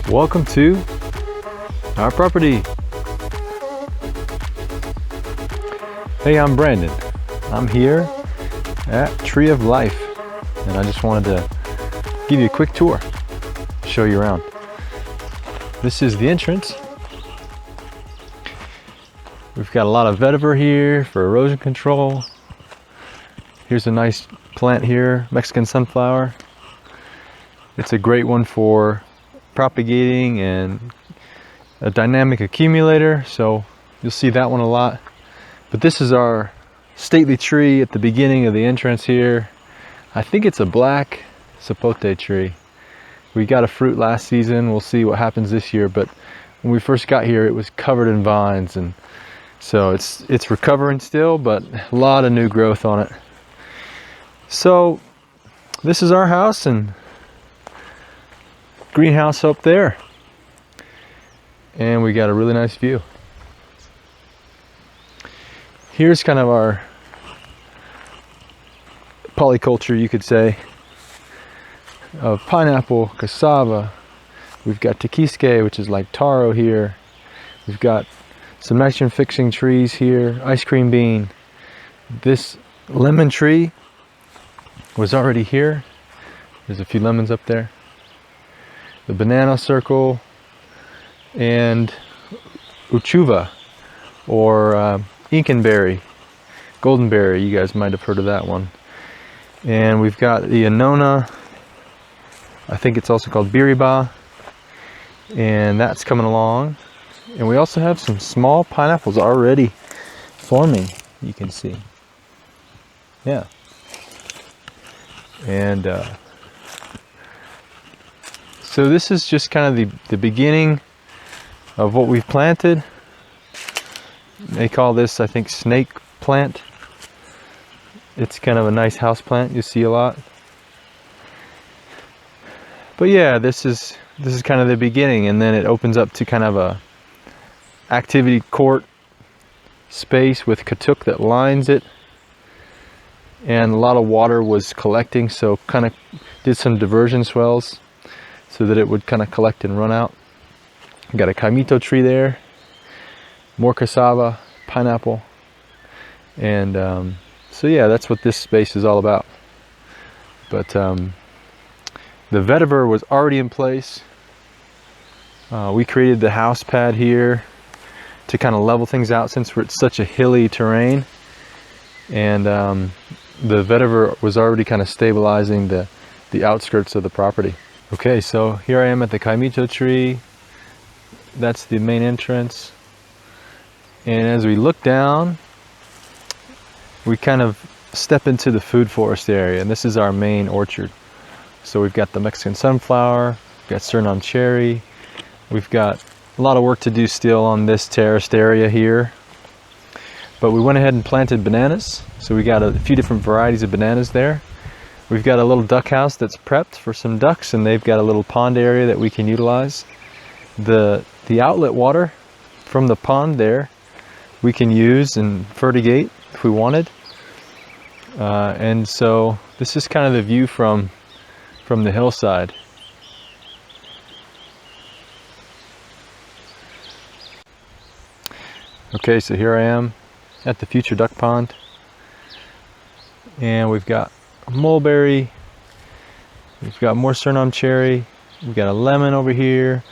Welcome to our property. Hey, I'm Brandon. I'm here at Tree of Life, and I just wanted to give you a quick tour, show you around. This is the entrance. We've got a lot of vetiver here for erosion control. Here's a nice plant here, Mexican sunflower. It's a great one for propagating and a dynamic accumulator, so you'll see that one a lot. But this is our stately tree at the beginning of the entrance here. I think it's a black sapote tree. We got a fruit last season. We'll see what happens this year, but when we first got here it was covered in vines, and so it's recovering still, but a lot of new growth on it. So this is our house, and greenhouse up there, and we got a really nice view. Here's kind of our polyculture, you could say, of pineapple, cassava. We've got tequisque, which is like taro here. We've got some nitrogen fixing trees here, ice cream bean. This lemon tree was already here. There's a few lemons up there. The banana circle, and uchuva, or Incanberry, goldenberry. You guys might have heard of that one. And we've got the Annona. I think it's also called Biriba, and that's coming along. And we also have some small pineapples already forming, you can see. Yeah. And so this is just kind of the beginning of what we've planted. They call this, I think, snake plant. It's kind of a nice house plant you see a lot. But yeah, this is kind of the beginning, and then it opens up to kind of a activity court space with katuk that lines it. And a lot of water was collecting, so kind of did some diversion swells so that it would kind of collect and run out. Got a kaimito tree there, more cassava, pineapple, and so yeah, that's what this space is all about. But the vetiver was already in place. We created the house pad here to kind of level things out since we're at such a hilly terrain, and the vetiver was already kind of stabilizing the outskirts of the property. Okay, so here I am at the kaimito tree. That's the main entrance. And as we look down, we kind of step into the food forest area, and this is our main orchard. So we've got the Mexican sunflower, we've got Suriname cherry, we've got a lot of work to do still on this terraced area here. But we went ahead and planted bananas, so we got a few different varieties of bananas there. We've got a little duck house that's prepped for some ducks, and they've got a little pond area that we can utilize. The outlet water from the pond there we can use and fertigate if we wanted. And so this is kind of the view from the hillside. Okay, so here I am at the future duck pond, and we've got mulberry, we've got more Suriname cherry, we've got a lemon over here,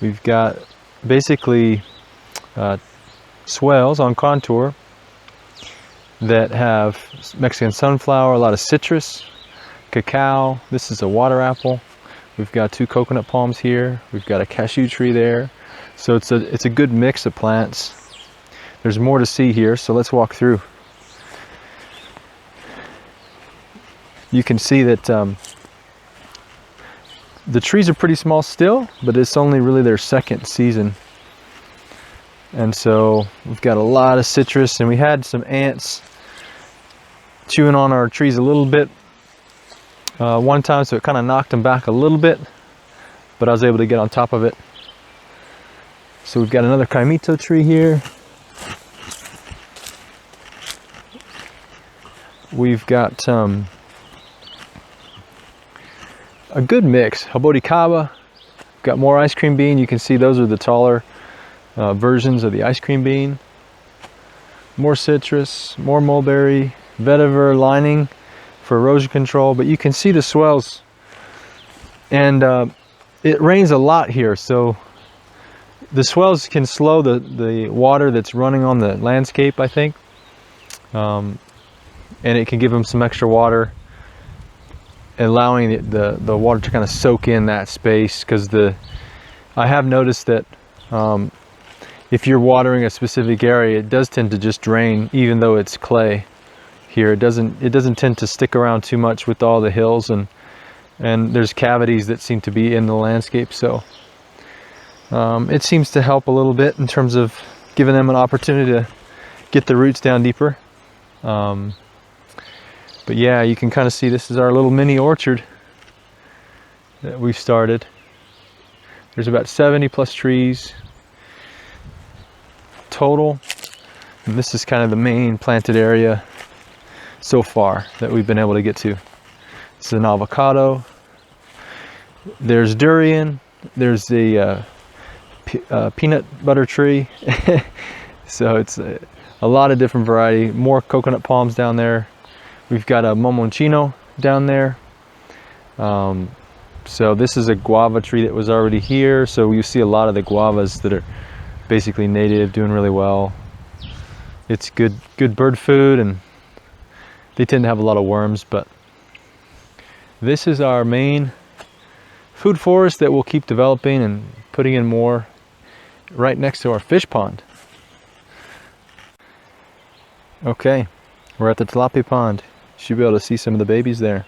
we've got basically swells on contour that have Mexican sunflower, a lot of citrus, cacao. This is a water apple. We've got 2 coconut palms here. We've got a cashew tree there. So it's a good mix of plants. There's more to see here, so let's walk through. You can see that the trees are pretty small still, but it's only really their second season. And so we've got a lot of citrus, and we had some ants chewing on our trees a little bit one time, so it kind of knocked them back a little bit, but I was able to get on top of it. So we've got another kaimito tree here. We've got a good mix, jaboticaba, Got more ice cream bean. You can see those are the taller versions of the ice cream bean. More citrus, more mulberry, vetiver lining for erosion control. But you can see the swells, and it rains a lot here, so the swells can slow the water that's running on the landscape, I think, and it can give them some extra water, allowing the water to kind of soak in that space. Because I have noticed that if you're watering a specific area, it does tend to just drain, even though it's clay here. It doesn't tend to stick around too much with all the hills, and there's cavities that seem to be in the landscape, so it seems to help a little bit in terms of giving them an opportunity to get the roots down deeper. But yeah, you can kind of see this is our little mini orchard that we've started. There's about 70 plus trees total, and this is kind of the main planted area so far that we've been able to get to. This is an avocado, there's durian, there's the peanut butter tree. So it's a lot of different variety. More coconut palms down there. We've got a momoncino down there. So this is a guava tree that was already here, so you see a lot of the guavas that are basically native, doing really well. It's good bird food, and they tend to have a lot of worms. But this is our main food forest that we'll keep developing and putting in more, right next to our fish pond. Okay, we're at the tilapia pond. You should be able to see some of the babies there.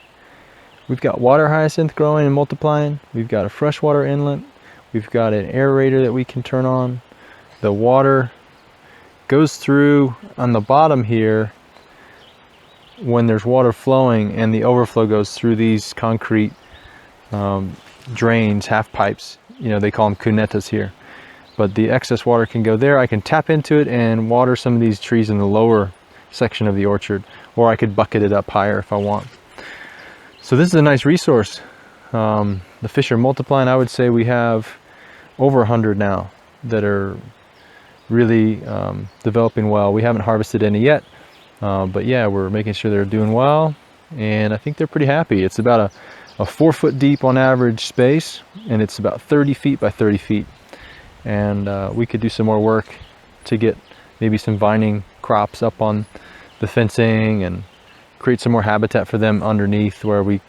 We've got water hyacinth growing and multiplying. We've got a freshwater inlet. We've got an aerator that we can turn on. The water goes through on the bottom here when there's water flowing, and the overflow goes through these concrete drains, half pipes. You know, they call them cunetas here. But the excess water can go there. I can tap into it and water some of these trees in the lower section of the orchard, or I could bucket it up higher if I want. So this is a nice resource. The fish are multiplying. I would say we have over 100 now that are really developing well. We haven't harvested any yet, but yeah, we're making sure they're doing well, and I think they're pretty happy. It's about a 4 foot deep on average space, and it's about 30 feet by 30 feet. And we could do some more work to get maybe some vining crops up on the fencing and create some more habitat for them underneath, where we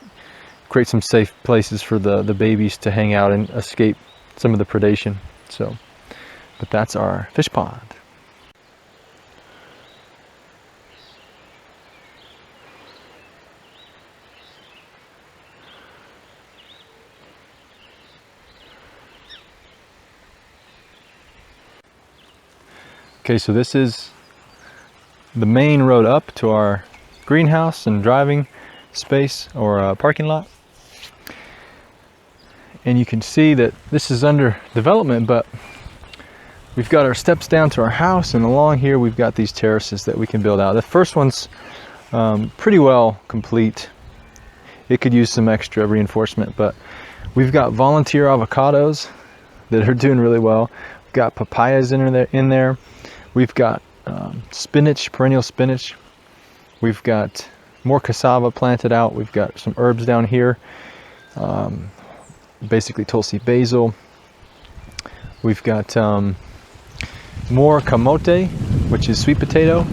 create some safe places for the babies to hang out and escape some of the predation. So, but that's our fish pond. Okay, so this is the main road up to our greenhouse and driving space, or parking lot. And you can see that this is under development, but we've got our steps down to our house, and along here we've got these terraces that we can build out. The first one's pretty well complete. It could use some extra reinforcement, but we've got volunteer avocados that are doing really well. We've got papayas in there. We've got spinach, perennial spinach. We've got more cassava planted out. We've got some herbs down here, basically tulsi basil. We've got more kamote, which is sweet potato.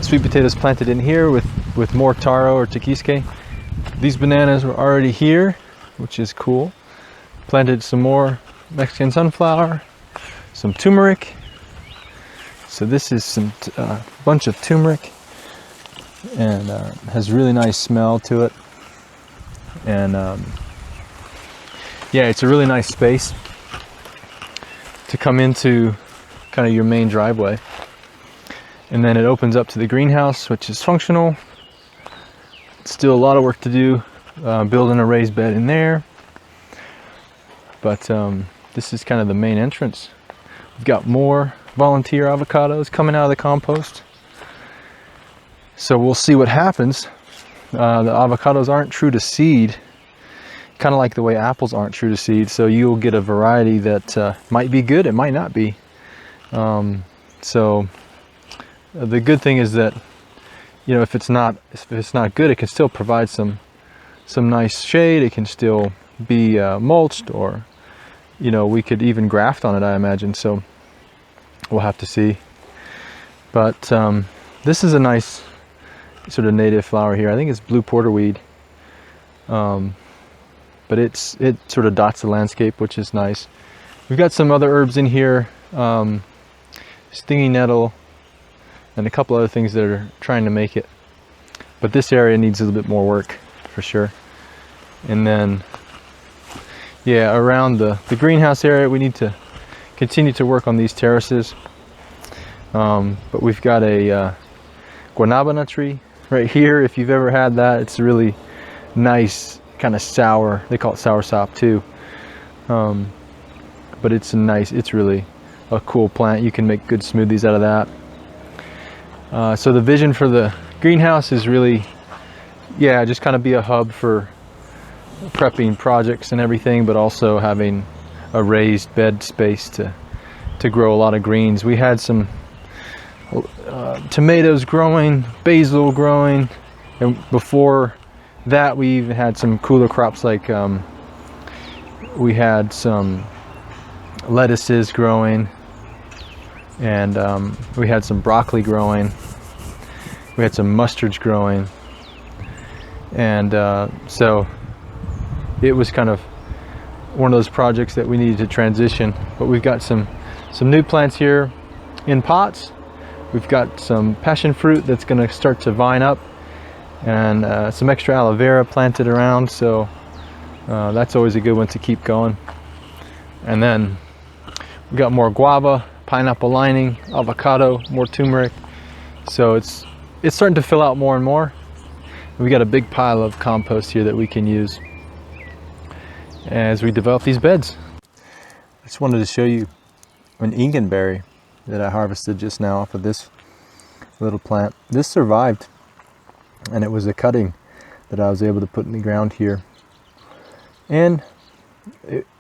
Sweet potatoes planted in here with more taro or tikisque. These bananas were already here, which is cool. Planted some more Mexican sunflower, some turmeric. So this is some bunch of turmeric, and has really nice smell to it. And yeah, it's a really nice space to come into, kind of your main driveway. And then it opens up to the greenhouse, which is functional. Still a lot of work to do, building a raised bed in there. But this is kind of the main entrance. We've got more volunteer avocados coming out of the compost. So we'll see what happens. The avocados aren't true to seed kind of like the way apples aren't true to seed. So you'll get a variety that might be good, it might not be. So the good thing is that, you know, if it's not good, it can still provide some nice shade. It can still be mulched, or, you know, we could even graft on it, I imagine. So we'll have to see. But this is a nice sort of native flower here. I think it's blue porterweed. But it sort of dots the landscape, which is nice. We've got some other herbs in here, stinging nettle, and a couple other things that are trying to make it. But this area needs a little bit more work, for sure. And then, yeah, around the greenhouse area, we need to continue to work on these terraces. But we've got a guanabana tree right here. If you've ever had that, it's really nice, kind of sour. They call it soursop too. But it's really a cool plant. You can make good smoothies out of that. So the vision for the greenhouse is really, yeah, just kind of be a hub for prepping projects and everything, but also having a raised bed space to grow a lot of greens. We had some tomatoes growing, basil growing, and before that we even had some cooler crops, like we had some lettuces growing, and we had some broccoli growing, we had some mustards growing, and so it was kind of one of those projects that we needed to transition. But we've got some new plants here in pots. We've got some passion fruit that's going to start to vine up, and some extra aloe vera planted around, so that's always a good one to keep going. And then we got more guava, pineapple lining, avocado, more turmeric. So it's starting to fill out more and more. We got a big pile of compost here that we can use as we develop these beds. I just wanted to show you an ingenberry that I harvested just now off of this little plant. This survived, and it was a cutting that I was able to put in the ground here. And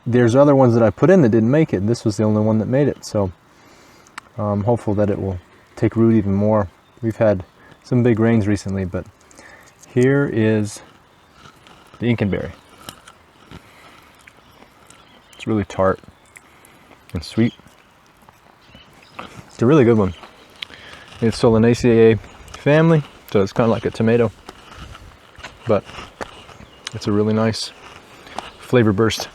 there's other ones that I put in that didn't make it, and this was the only one that made it. So I'm hopeful that it will take root even more. We've had some big rains recently, but here is the ingenberry. It's really tart and sweet. It's a really good one. It's Solanaceae family, so it's kind of like a tomato, but it's a really nice flavor burst.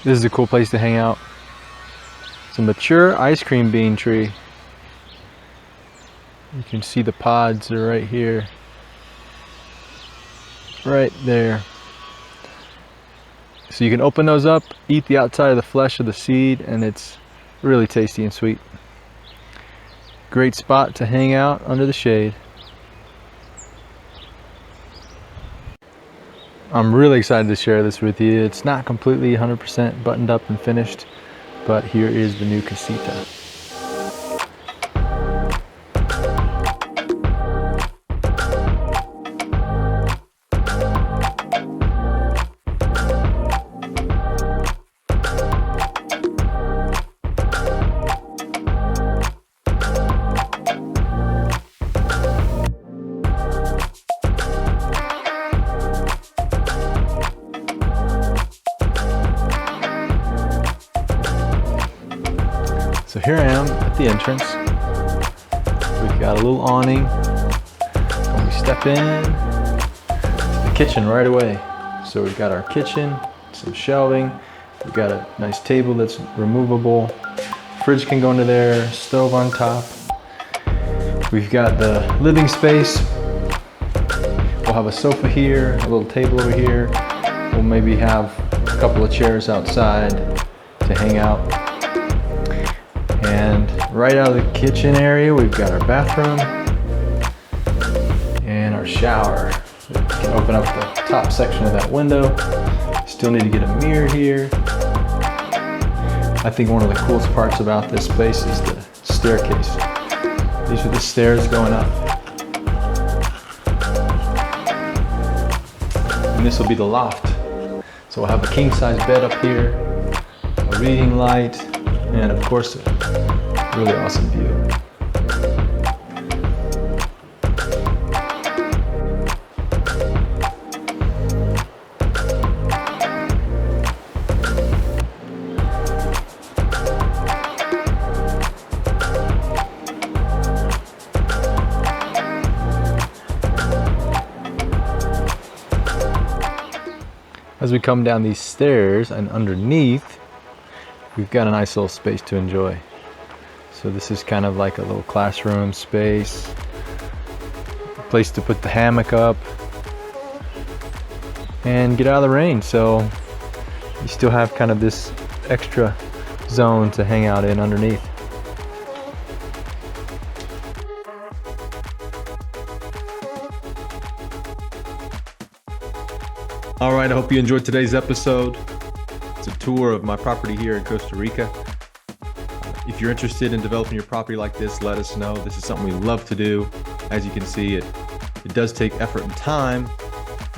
This is a cool place to hang out. It's a mature ice cream bean tree. You can see the pods are right here. Right there. So you can open those up, eat the outside of the flesh of the seed, and it's really tasty and sweet. Great spot to hang out under the shade. I'm really excited to share this with you. It's not completely 100% buttoned up and finished, but here is the new Casita. So here I am at the entrance. We've got a little awning, and we step in to the kitchen right away. So we've got our kitchen, some shelving, we've got a nice table that's removable, fridge can go into there, stove on top. We've got the living space. We'll have a sofa here, a little table over here. We'll maybe have a couple of chairs outside to hang out. And Right out of the kitchen area, we've got our bathroom and our shower. We can open up the top section of that window. Still need to get a mirror here. I think one of the coolest parts about this space is the staircase. These are the stairs going up. And this will be the loft. So we'll have a king size bed up here, a reading light, and of course a really awesome view. As we come down these stairs and underneath, we've got a nice little space to enjoy. So this is kind of like a little classroom space, a place to put the hammock up and get out of the rain. So you still have kind of this extra zone to hang out in underneath. All right, I hope you enjoyed today's episode. It's a tour of my property here in Costa Rica. If you're interested in developing your property like this, let us know. This is something we love to do. As you can see, it does take effort and time,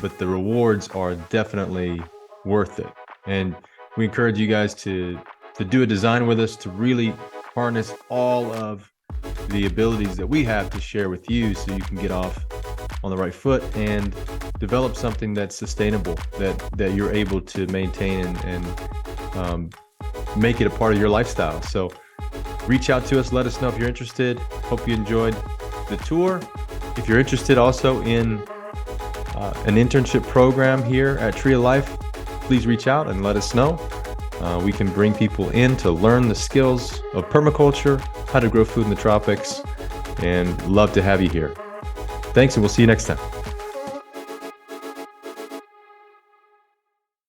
but the rewards are definitely worth it. And we encourage you guys to do a design with us, to really harness all of the abilities that we have to share with you so you can get off on the right foot and develop something that's sustainable, that you're able to maintain and make it a part of your lifestyle. So reach out to us, let us know if you're interested. Hope you enjoyed the tour. If you're interested also in an internship program here at Tree of Life, please reach out and let us know. We can bring people in to learn the skills of permaculture, how to grow food in the tropics, and love to have you here. Thanks, and we'll see you next time.